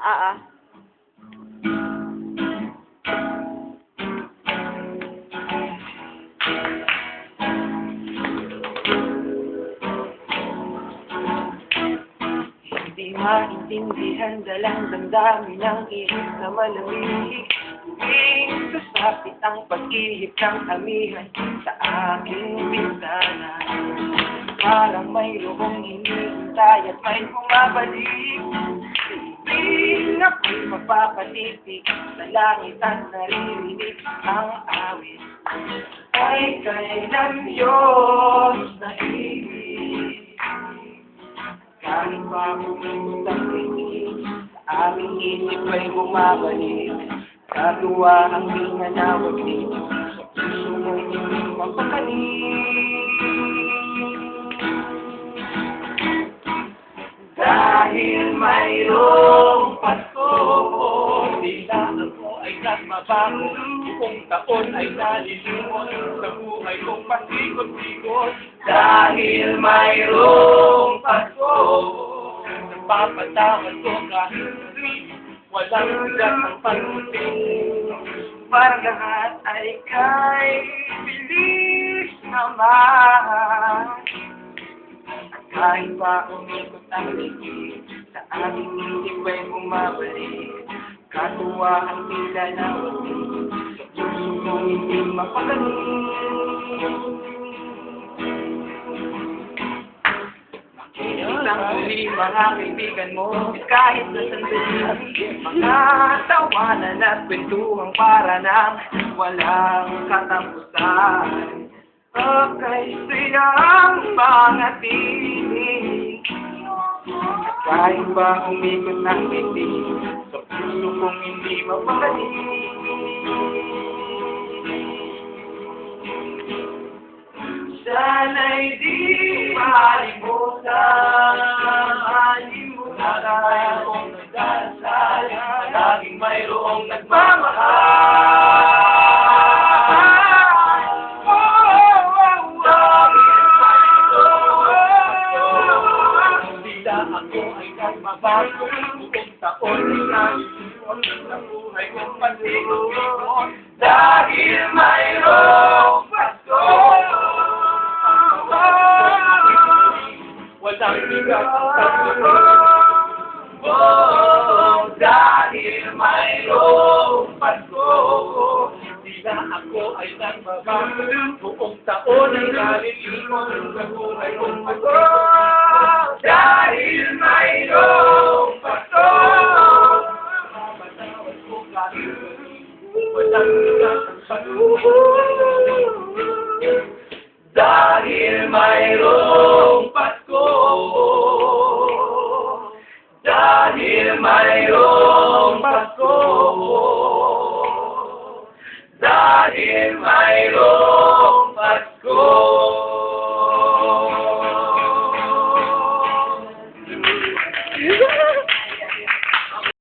Ah. Hindi maintindihan dalang damdamin ng ihip na malamig. Tuwing sasapit ang pag-ihip ng amihan sa aking bintana. Parang mayroong hinihintay at may bumabalik. Tuwing ako'y mapapatitig sa langit at naririnig ang awit. Ay kailan yun naiibig? Kahit pa umikot ang tingin, sa aming isip ay bumabalik. Katuwa ang minanawag dito, sa puso mo'y hindi mapakalit. Dahil mayroong Pasko, tila ako ay nagmabago. Kung taon ay nalilimot, sa buhay kong pasikot-sikot. Dahil mayroong Pasko, napapatawad ko kahit walang bigat ang pag-ibig. Parang lahat ay kay bilis naman. Kahit pa umikot ang ligid, sa aming isip ay bumabalik. Katuwa ang tila na ulit, sa puso ko hindi mapagaling. Isang huli mga kaibigan mo, kahit na sandali, mga tawanan at kwentuhang para nang walang katapusan. Okay, siyang mga tinig. Kahit ba umikot ng titig, sa puso kong hindi mapagaling. Sana'y di malimutan, mayroong nagdasal, laging mayroong nagmamahal. Mabago, buong taon ay nalilimot sa buhay kong pasikot-sikot. Dahil mayroong Pasko, walang bigat ang pag-ibig. Dahil mayroong Pasko, tila ako ay nagmabago. Buong taon ay nalilimot sa buhay kong pasikot. Dahil mayroong Pasko, mapatawad ko kahit walang bigat ang pag-ibig. Dahil mayroong Pasko, dahil mayroong Pasko, dahil mayroong